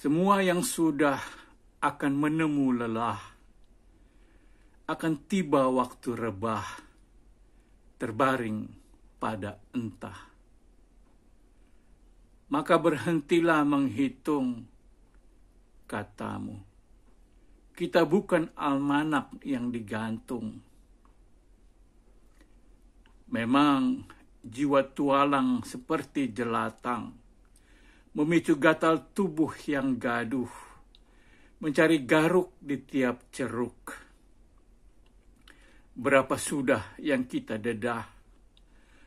Semua yang sudah akan menemu lelah, akan tiba waktu rebah, terbaring pada entah. Maka berhentilah menghitung katamu. Kita bukan almanak yang digantung. Memang jiwa tualang seperti jelatang, memicu gatal tubuh yang gaduh, mencari garuk di tiap ceruk. Berapa sudah yang kita dedah,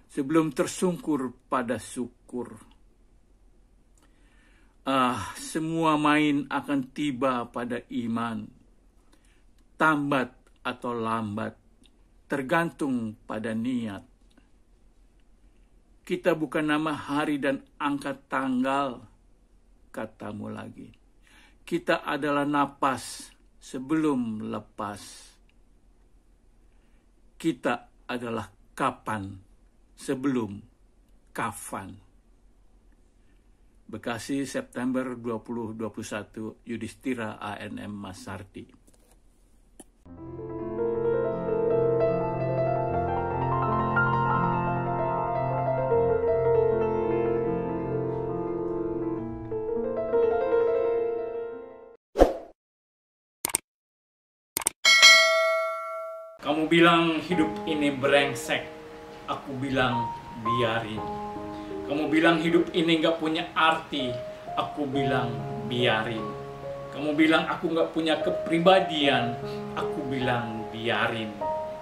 sebelum tersungkur pada syukur. Semua main akan tiba pada iman, tambat atau lambat, tergantung pada niat. Kita bukan nama hari dan angka tanggal, katamu lagi. Kita adalah napas sebelum lepas. Kita adalah kapan sebelum kafan. Bekasi, September 2021, Yudhistira A.N.M. Masardi. Kamu bilang hidup ini brengsek, aku bilang biarin. Kamu bilang hidup ini gak punya arti, aku bilang biarin. Kamu bilang aku gak punya kepribadian, aku bilang biarin.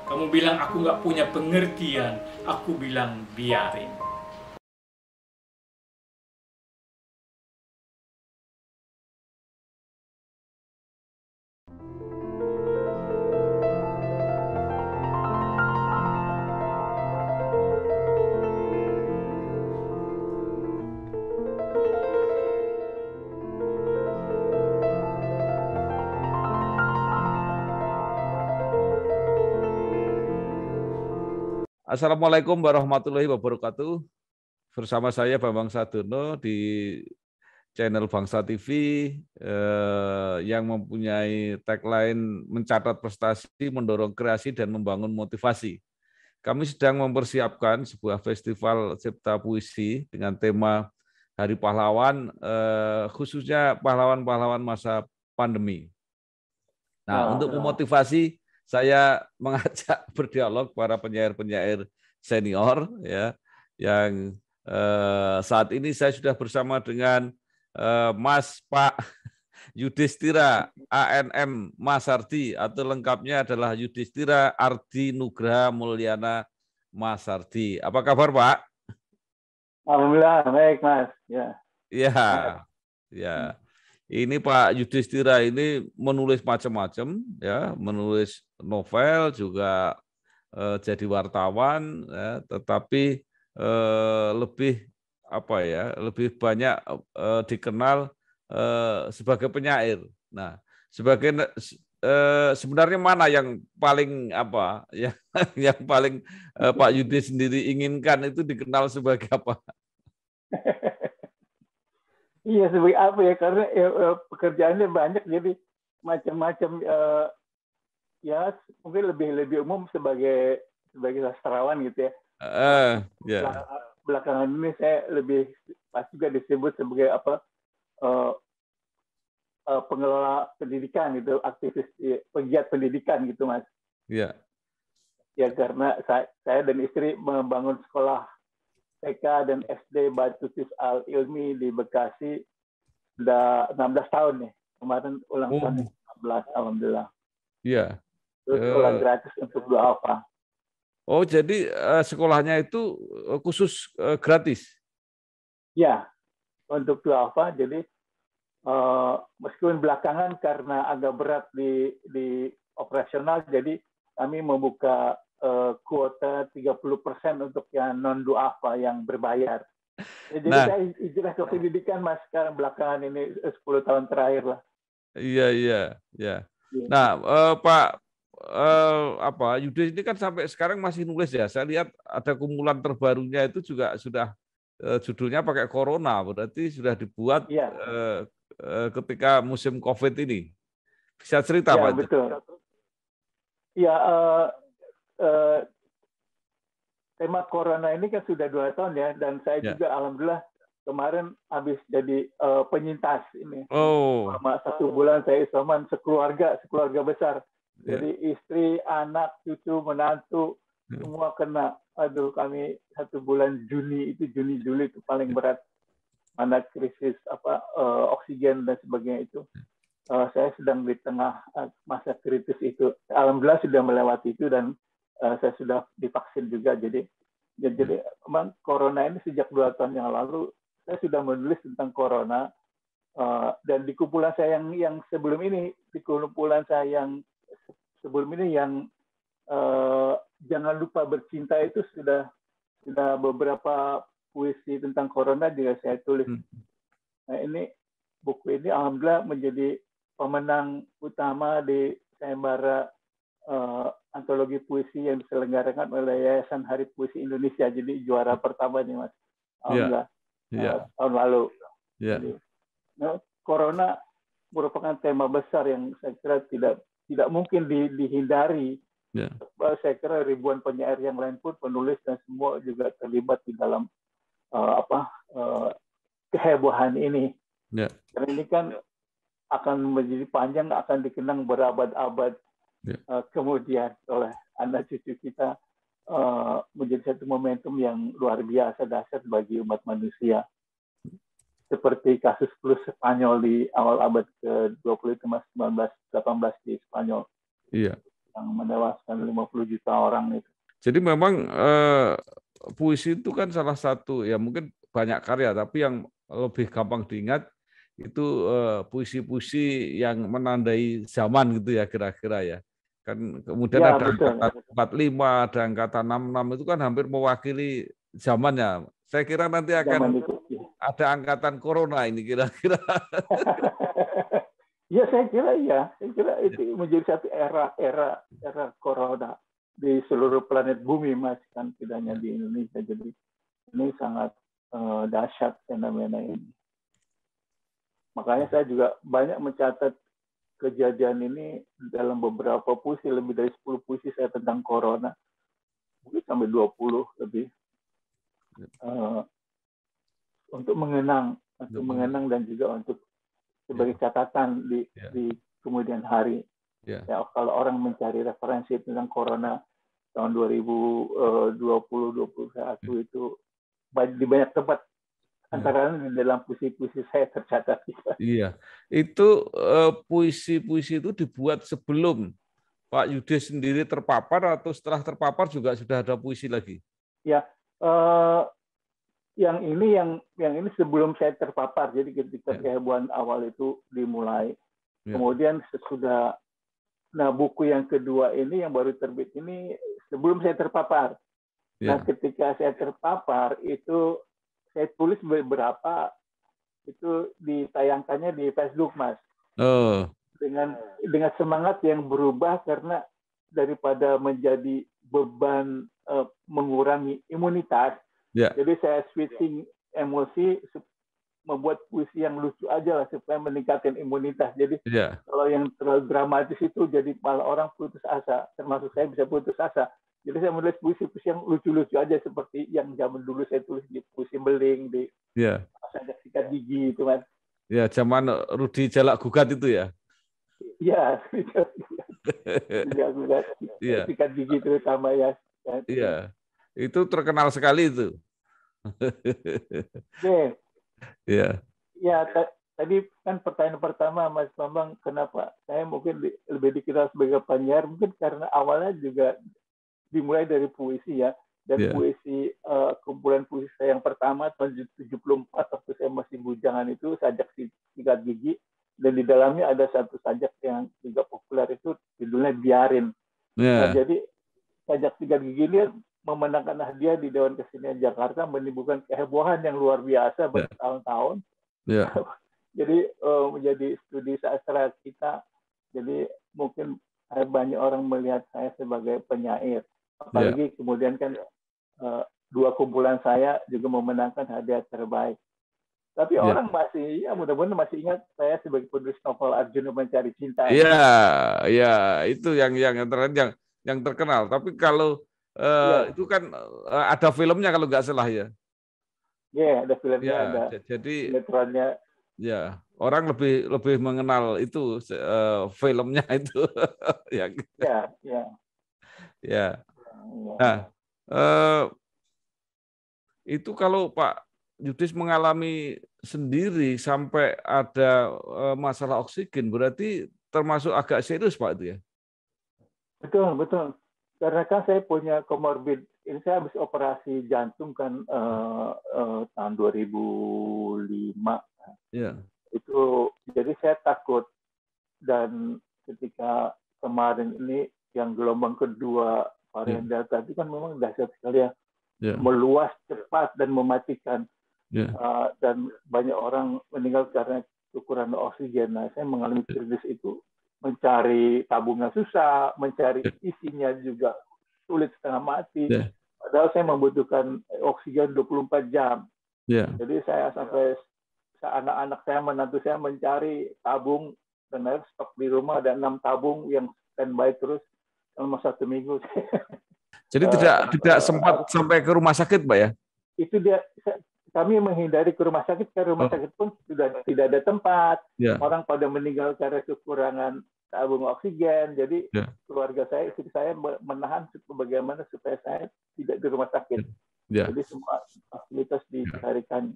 Kamu bilang aku gak punya pengertian, aku bilang biarin. Assalamualaikum warahmatullahi wabarakatuh. Bersama saya Bambang Sadono di channel Bangsa TV yang mempunyai tagline mencatat prestasi, mendorong kreasi, dan membangun motivasi. Kami sedang mempersiapkan sebuah festival cipta puisi dengan tema Hari Pahlawan, khususnya pahlawan-pahlawan masa pandemi. Nah, untuk memotivasi, saya mengajak berdialog para penyair-penyair senior ya, yang saat ini saya sudah bersama dengan Mas Pak Yudhistira A.N.M. Masardi, atau lengkapnya adalah Yudhistira Ardi Nugraha Mulyana Masardi. Apa kabar, Pak? Alhamdulillah, baik, Mas. Ya. Ya. Ini Pak Yudhistira ini menulis macam-macam, ya, menulis novel, juga jadi wartawan, ya, tetapi lebih lebih banyak dikenal sebagai penyair. Nah, sebenarnya mana yang paling yang paling Pak Yudi sendiri inginkan itu dikenal sebagai apa? Iya, sebagai apa ya? Karena pekerjaannya banyak, jadi macam-macam. Ya, mungkin lebih umum sebagai sastrawan gitu ya. Belakangan ini saya lebih pas juga disebut sebagai pengelola pendidikan gitu, aktivis pegiat pendidikan gitu, Mas. Iya. Ya, karena saya dan istri membangun sekolah TK dan SD Batutis Al Ilmi di Bekasi sudah 16 tahun nih. Kemarin ulang tahun 16, alhamdulillah. Iya. Terus sekolah gratis untuk duafa. Oh, jadi sekolahnya itu khusus gratis? Ya, untuk duafa. Jadi meskipun belakangan karena agak berat di operasional, jadi kami membuka kuota 30% untuk yang non-duafa yang berbayar. Jadi saya hijrah ke pendidikan, Mas, sekarang belakangan ini 10 tahun terakhir lah. Iya. Nah, Pak Yudi ini kan sampai sekarang masih nulis ya. Saya lihat ada kumpulan terbarunya itu juga sudah judulnya pakai corona, berarti sudah dibuat ketika musim COVID ini? Bisa cerita, Ya, Pak? betul. Ya, tema corona ini kan sudah 2 tahun ya, dan saya Ya. juga alhamdulillah kemarin habis jadi penyintas ini. Oh, Selama 1 bulan saya isoman sekeluarga besar. ya. Jadi istri, anak, cucu, menantu semua kena. Aduh, kami 1 bulan Juni Juli itu paling berat. Mana krisis oksigen dan sebagainya itu. Saya sedang di tengah masa kritis itu. Alhamdulillah sudah melewati itu dan saya sudah divaksin juga. Jadi memang corona ini sejak 2 tahun yang lalu saya sudah menulis tentang corona. Dan di kumpulan saya yang sebelum ini, yang jangan lupa bercinta itu sudah beberapa puisi tentang corona juga saya tulis. Nah, buku ini alhamdulillah menjadi pemenang utama di sayembara antologi puisi yang diselenggarakan oleh Yayasan Hari Puisi Indonesia. Jadi juara pertama nih, Mas. Alhamdulillah. Tahun lalu. Jadi, corona merupakan tema besar yang saya kira tidak mungkin dihindari. Saya kira ribuan penyair yang lain pun, penulis dan semua juga terlibat di dalam kehebohan ini. Karena ini kan akan menjadi panjang, akan dikenang berabad-abad kemudian oleh anak cucu kita, menjadi satu momentum yang luar biasa dahsyat bagi umat manusia. Seperti kasus flu Spanyol di awal abad ke-20 itu, Mas, 1918 di Spanyol. Yang menewaskan 50 juta orang itu. Jadi memang puisi itu kan salah satu, ya mungkin banyak karya, tapi yang lebih gampang diingat itu puisi-puisi yang menandai zaman gitu ya, kira-kira ya. Kan kemudian ada angkatan 45, ada angkatan 66, itu kan hampir mewakili zamannya. Saya kira nanti akan ada angkatan corona ini kira-kira. Ya, saya kira itu menjadi satu era corona di seluruh planet bumi, Mas, kan tidak hanya di Indonesia. Jadi ini sangat dahsyat fenomena ini. Makanya saya juga banyak mencatat kejadian ini dalam beberapa puisi, lebih dari 10 puisi saya tentang corona. Mungkin sampai 20 lebih. Untuk mengenang dan juga untuk sebagai catatan di kemudian hari. Ya, kalau orang mencari referensi tentang corona tahun 2020-2021 itu di banyak tempat, antara lain di dalam puisi-puisi saya tercatat. Iya, itu puisi-puisi itu dibuat sebelum Pak Yudes sendiri terpapar atau setelah terpapar juga sudah ada puisi lagi? Ya, yang ini sebelum saya terpapar. Jadi ketika kehebohan awal itu dimulai, kemudian sesudah, buku yang kedua ini yang baru terbit ini sebelum saya terpapar. Nah, ketika saya terpapar itu saya tulis beberapa, itu ditayangkannya di Facebook, Mas. Dengan semangat yang berubah karena daripada menjadi beban mengurangi imunitas. Jadi saya switching emosi, membuat puisi yang lucu aja lah supaya meningkatkan imunitas. Jadi kalau yang terlalu dramatis itu jadi malah orang putus asa, termasuk saya bisa putus asa. Jadi saya menulis puisi-puisi yang lucu-lucu aja seperti yang zaman dulu saya tulis di Puisi Beling, di Sajak Sikat Gigi itu, Mas. Ya, zaman Rudi Jalak Gugat itu ya. Iya, Gugat. Sikat Gigi terutama ya. Iya. Itu terkenal sekali itu. Ya, tadi kan pertanyaan pertama, Mas Bambang, kenapa saya mungkin lebih dikenal sebagai penyair, mungkin karena awalnya juga dimulai dari puisi ya, dan puisi kumpulan puisi saya yang pertama tahun 74 waktu saya masih bujangan itu Sajak Sikat Gigi, dan di dalamnya ada satu sajak yang juga populer itu judulnya Biarin. Jadi Sajak Sikat Gigi ini memenangkan hadiah di Dewan Kesenian Jakarta, menimbulkan kehebohan yang luar biasa bertahun-tahun. Jadi menjadi studi sastra kita. Jadi mungkin banyak orang melihat saya sebagai penyair. Apalagi kemudian kan dua kumpulan saya juga memenangkan hadiah terbaik. Tapi Ya. orang masih, ya mudah-mudahan masih ingat saya sebagai penulis novel Arjuna Mencari Cinta. Iya, ya itu yang terkenal. Tapi kalau Iya, itu kan ada filmnya kalau nggak salah ya. ya ada filmnya, Ya, ada jadi sinetronnya. ya orang lebih lebih mengenal itu filmnya itu. Ya, Ya, ya, ya. ya. Nah, eh, itu kalau Pak Yudis mengalami sendiri sampai ada masalah oksigen, berarti termasuk agak serius Pak itu ya? Betul, betul. Karena kan saya punya komorbid. Ini saya habis operasi jantung kan tahun 2005. Ya, Itu jadi saya takut, dan ketika kemarin ini yang gelombang kedua ya, varian Delta itu kan memang dahsyat sekali ya, ya, meluas cepat dan mematikan. ya, Dan banyak orang meninggal karena kekurangan oksigen. Nah, saya mengalami krisis itu, mencari tabungnya susah, mencari ya, isinya juga sulit, setengah mati. ya, Padahal saya membutuhkan oksigen 24 jam. ya. Jadi saya sampai anak-anak saya, menantu saya mencari tabung, dan stok di rumah ada 6 tabung yang standby terus selama 1 minggu. Jadi tidak sempat sampai ke rumah sakit, Pak ya? Itu dia, kami menghindari ke rumah sakit karena rumah sakit pun sudah tidak ada tempat. Ya, Orang pada meninggal karena kekurangan tabung oksigen. Jadi ya, keluarga saya, istri saya menahan bagaimana supaya saya tidak di rumah sakit. ya, Jadi semua fasilitas ya, dicarikan.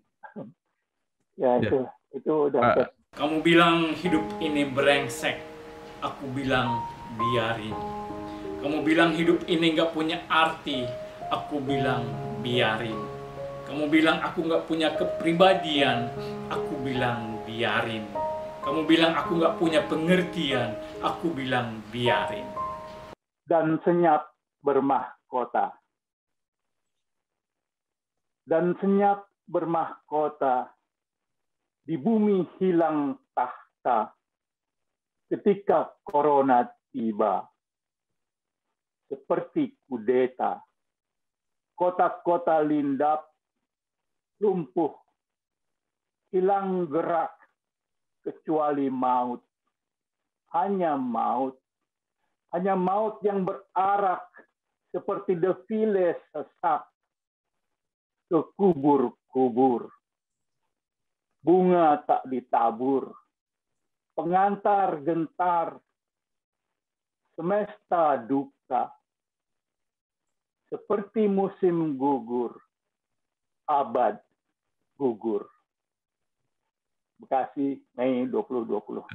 Ya, ya. itu udah. Ah, Kamu bilang hidup ini brengsek, aku bilang biarin. Kamu bilang hidup ini nggak punya arti, aku bilang biarin. Kamu bilang aku nggak punya kepribadian, aku bilang biarin. Kamu bilang aku nggak punya pengertian, aku bilang biarin. Dan senyap bermahkota. Dan senyap bermahkota. Di bumi hilang tahta ketika corona tiba. Seperti kudeta. Kota-kota lindap, lumpuh, hilang gerak, kecuali maut. Hanya maut. Hanya maut yang berarak seperti defile sesak ke kubur-kubur. Bunga tak ditabur, pengantar gentar, semesta duka, seperti musim gugur, abad gugur. Bekasi, Mei 2020.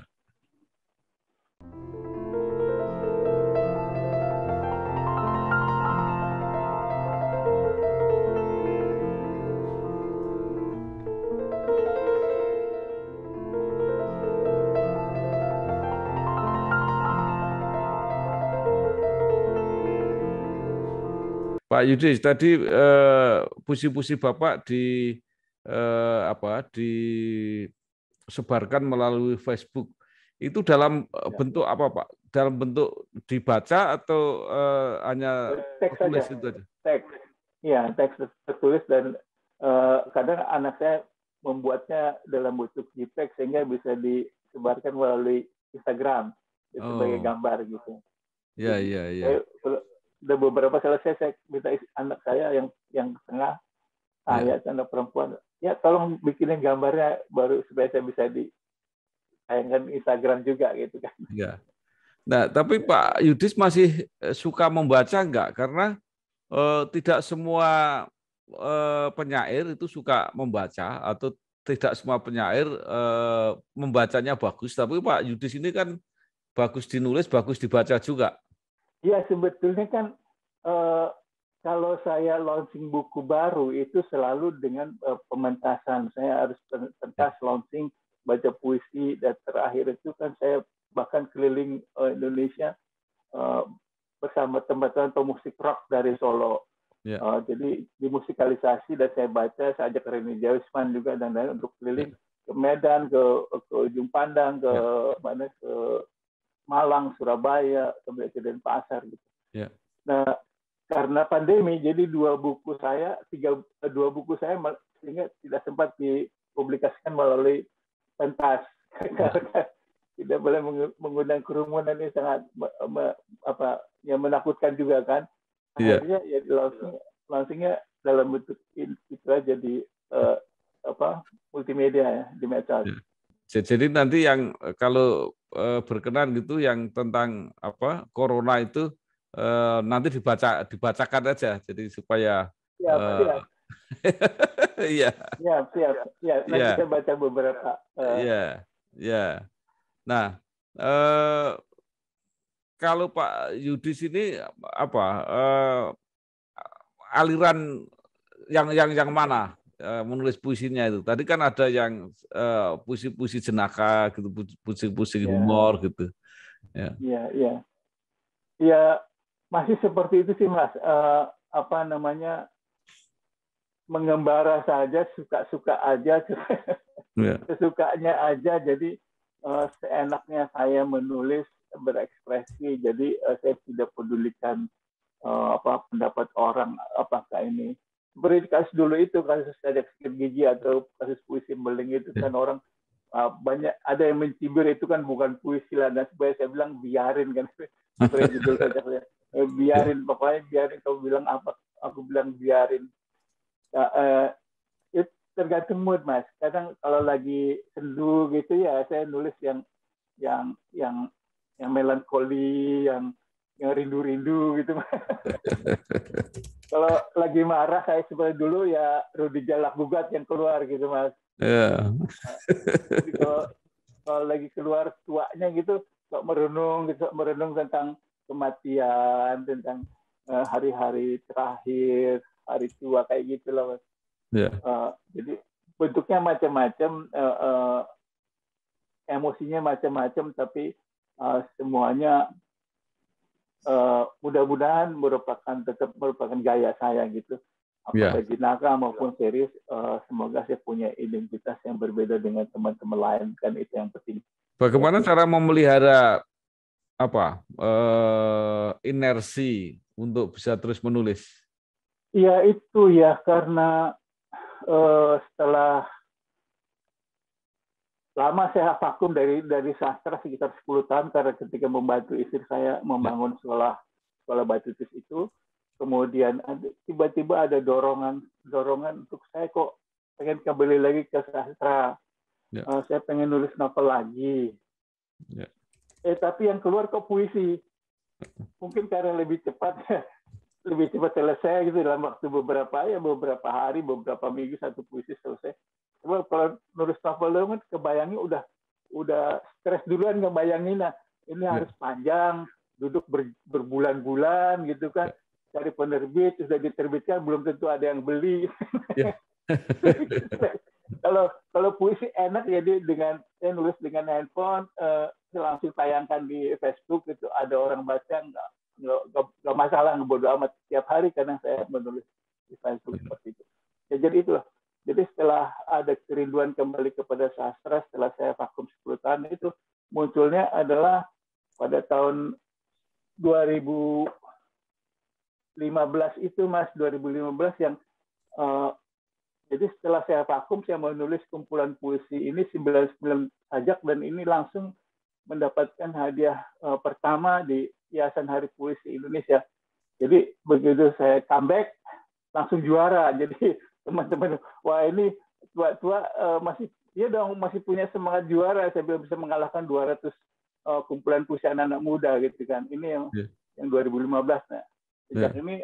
Pak Yudis, tadi puisi-puisi Bapak disebarkan melalui Facebook. Itu dalam bentuk apa, Pak? Dalam bentuk dibaca atau hanya Teks tertulis saja. itu aja? Teks. Ya, teks tertulis, dan kadang anak saya membuatnya dalam bentuk JPEG sehingga bisa disebarkan melalui Instagram sebagai gambar gitu. Ya, Jadi, ya, ya. udah beberapa selesai, saya minta anak saya yang tengah, Ya. anak perempuan, ya tolong bikinin gambarnya baru supaya saya bisa ditayangkan Instagram juga gitu kan. Ya. Nah, tapi Pak Yudis masih suka membaca enggak? Karena tidak semua penyair itu suka membaca, atau tidak semua penyair membacanya bagus. Tapi Pak Yudis ini kan bagus dinulis, bagus dibaca juga. Ya, sebetulnya kan kalau saya launching buku baru itu selalu dengan pementasan. Saya harus pentas launching, baca puisi, dan terakhir itu kan saya bahkan keliling Indonesia bersama teman-teman pemusik rock dari Solo. Ya. Jadi dimusikalisasi, dan saya baca, saya ajak Reni Jawisman juga dan lain untuk keliling ke Medan, ke Ujung Pandang, ke mana, ke Malang, Surabaya, sampai ke Denpasar gitu. Ya. Nah, karena pandemi, jadi dua buku saya sehingga tidak sempat dipublikasikan melalui pentas. Tidak boleh mengundang kerumunan, ini sangat menakutkan juga kan. Akhirnya ya langsungnya dalam bentuk itu aja di multimedia ya, di medsos. Jadi nanti yang kalau berkenan gitu yang tentang corona itu nanti dibacakan aja, jadi supaya siap. Iya. Siap. Nanti kita baca beberapa. Iya. Nah, kalau Pak Yudis ini aliran yang mana menulis puisinya itu? Tadi kan ada yang puisi-puisi jenaka gitu, puisi-puisi humor gitu. Iya. Ya masih seperti itu sih Mas. Mengembara saja, suka-suka aja, sesukanya aja. Jadi seenaknya saya menulis, berekspresi. Jadi saya tidak pedulikan pendapat orang apakah ini. Seperti kasus dulu itu, kasus ada sakit gigi atau kasus puisi beling itu kan orang banyak ada yang mencibir itu kan bukan puisi lah, dan sebenarnya saya bilang biarin kan. Seperti judul saja, biarin, pokoknya biarin, kamu bilang apa, aku bilang biarin. Itu tergantung mood Mas. Kadang kalau lagi sendu gitu ya saya nulis yang melankoli, yang rindu-rindu gitu. Kalau lagi marah saya seperti dulu ya Rudi Jalak Gugat yang keluar gitu Mas. Jadi kalau lagi keluar tuanya gitu kok merenung tentang kematian, tentang hari-hari terakhir, hari tua kayak gitu loh Mas. Jadi bentuknya macam-macam, emosinya macam-macam, tapi semuanya mudah-mudahan tetap merupakan gaya saya gitu. Apakah jenaka maupun serius, semoga saya punya identitas yang berbeda dengan teman-teman lain, kan itu yang penting. Bagaimana cara memelihara inersi untuk bisa terus menulis? Ya itu ya, karena setelah lama saya vakum dari sastra sekitar 10 tahun, karena ketika membantu istri saya membangun sekolah batu tulis itu, kemudian tiba-tiba ada dorongan untuk saya kok pengen kembali lagi ke sastra. Saya pengen nulis novel lagi. Tapi yang keluar kok puisi. Mungkin karena lebih cepat selesai gitu dalam waktu beberapa hari, beberapa minggu satu puisi selesai. Cuma kalau nulis novel kan kebayangnya udah stres duluan ngebayangin, ini harus panjang, duduk berbulan-bulan gitu kan, cari penerbit, sudah diterbitkan belum tentu ada yang beli. Kalau puisi enak jadi dengan saya nulis dengan handphone, langsung tayangkan di Facebook itu, ada orang baca, nggak masalah, bodo amat, tiap hari kadang saya menulis di Facebook seperti itu. Ya, jadi itulah. Jadi setelah ada kerinduan kembali kepada sastra, setelah saya vakum 10 tahun itu, munculnya adalah pada tahun 2015 itu Mas, 2015 yang jadi setelah saya vakum, saya menulis kumpulan puisi ini 99 sajak, dan ini langsung mendapatkan hadiah pertama di Yayasan Hari Puisi Indonesia. Jadi begitu saya comeback, langsung juara. Jadi teman-teman, wah ini tua-tua masih punya semangat juara. Saya bisa mengalahkan 200 kumpulan puisi anak-anak muda gitu kan. Ini yang 2015. Nah, sejak ini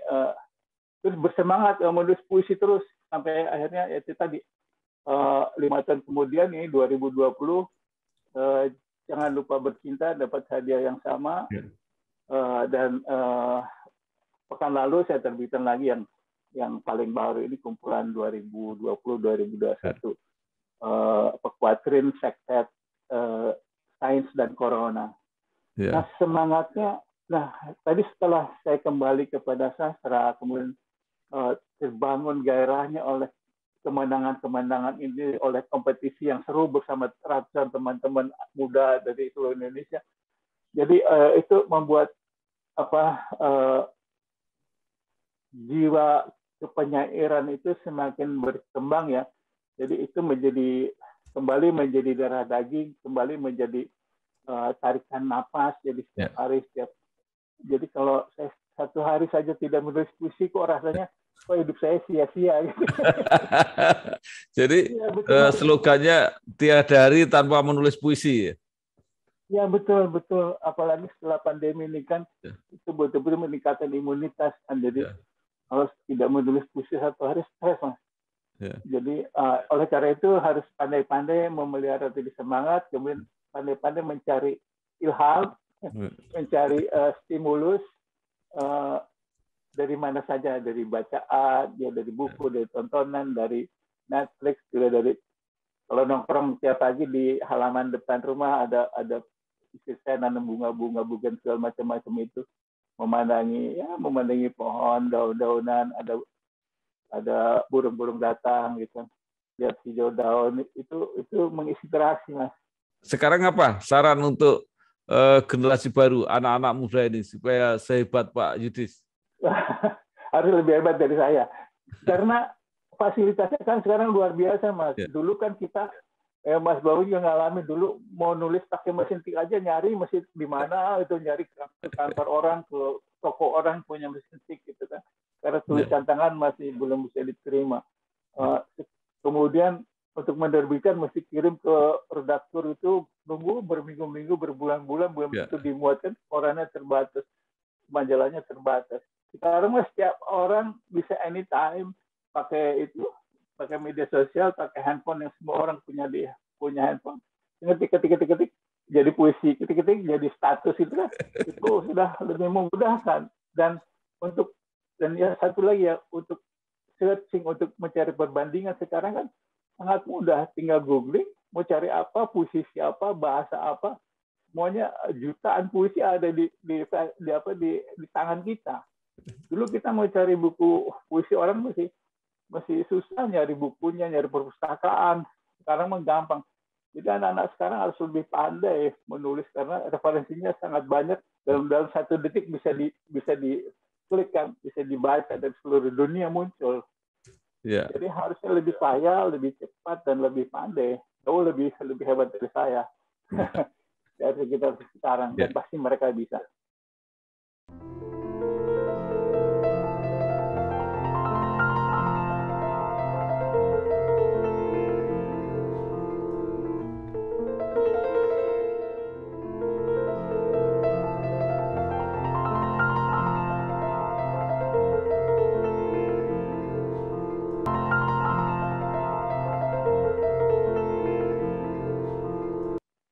terus bersemangat menulis puisi terus sampai akhirnya itu tadi 5 tahun kemudian ini 2020 Jangan Lupa Bercinta dapat hadiah yang sama. Dan pekan lalu saya terbitkan lagi yang paling baru ini kumpulan 2020-2021 Kuatrin Sektet Sains dan Corona. Nah semangatnya, tadi setelah saya kembali kepada sastra, kemudian terbangun gairahnya oleh kemenangan-kemenangan ini, oleh kompetisi yang seru bersama ratusan teman-teman muda dari seluruh Indonesia. Jadi itu membuat jiwa kepenyairan itu semakin berkembang ya. Jadi itu kembali menjadi darah daging, kembali menjadi tarikan napas. Jadi setiap hari, jadi kalau saya satu hari saja tidak menulis puisi, kok rasanya kok hidup saya sia-sia gitu. Jadi slogannya tiada hari tanpa menulis puisi. Ya betul. Apalagi setelah pandemi ini kan itu betul-betul meningkatkan imunitas kan. Jadi harus tidak menulis puisi satu hari stres, Mas. Jadi oleh karena itu harus pandai-pandai memelihara diri semangat, kemudian pandai-pandai mencari ilham, mencari stimulus dari mana saja, dari bacaan, dari buku, dari tontonan, dari Netflix, juga dari kalau nongkrong tiap pagi di halaman depan rumah ada istri saya nanam bunga-bunga bugenvil macam-macam itu, memandangi pohon, daun-daunan, ada burung-burung datang gitu, lihat hijau daun, itu menginspirasi, Mas. Sekarang apa saran untuk generasi baru, anak-anak muda ini supaya sehebat Pak Yudis? Harus lebih hebat dari saya, karena fasilitasnya kan sekarang luar biasa, Mas. Dulu kan kita, Mas Bawu juga ngalamin dulu, mau nulis pakai mesin tik aja nyari mesin di mana, itu nyari ke kantor orang, ke toko orang punya mesin tik gitu kan, karena tulisan tangan masih belum bisa diterima. Kemudian untuk menerbitkan mesti kirim ke redaktur, itu nunggu berminggu-minggu, berbulan-bulan, belum itu dimuatkan, korannya terbatas, majalahnya terbatas. Sekarang setiap orang bisa anytime pakai media sosial, pakai handphone yang semua orang punya handphone. Ketik jadi puisi, ketik jadi status, itu kan itu sudah lebih memudahkan. Dan satu lagi ya, untuk searching, untuk mencari perbandingan sekarang kan sangat mudah, tinggal googling mau cari apa, puisi siapa, bahasa apa, semuanya jutaan puisi ada di tangan kita. Dulu kita mau cari buku puisi orang masih susah nyari bukunya, nyari perpustakaan. Sekarang gampang. Jadi anak-anak sekarang harus lebih pandai menulis karena referensinya sangat banyak. Dalam 1 detik bisa diklik kan, bisa dibaca dari seluruh dunia muncul. Jadi harusnya lebih kaya, lebih cepat, dan lebih pandai. Jauh lebih hebat dari saya. Dari kita sekarang, dan pasti mereka bisa.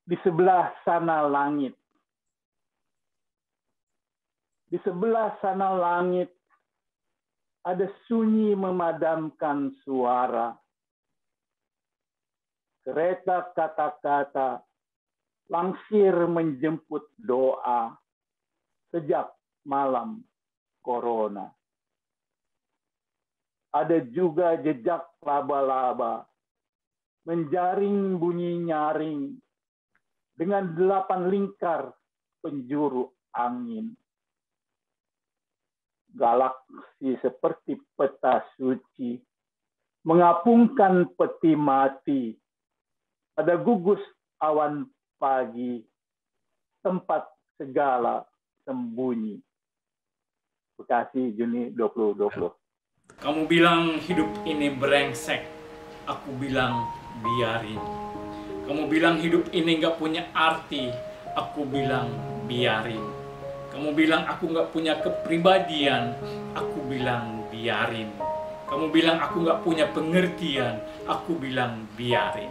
Di sebelah sana langit. Di sebelah sana langit ada sunyi memadamkan suara. Kereta kata-kata langsir menjemput doa sejak malam corona. Ada juga jejak laba-laba menjaring bunyi nyaring dengan 8 lingkar penjuru angin. Galaksi seperti peta suci mengapungkan peti mati pada gugus awan pagi, tempat segala sembunyi. Bekasi, Juni 2020. Kamu bilang hidup ini brengsek, aku bilang biarin. Kamu bilang hidup ini nggak punya arti, aku bilang biarin. Kamu bilang aku nggak punya kepribadian, aku bilang biarin. Kamu bilang aku nggak punya pengertian, aku bilang biarin.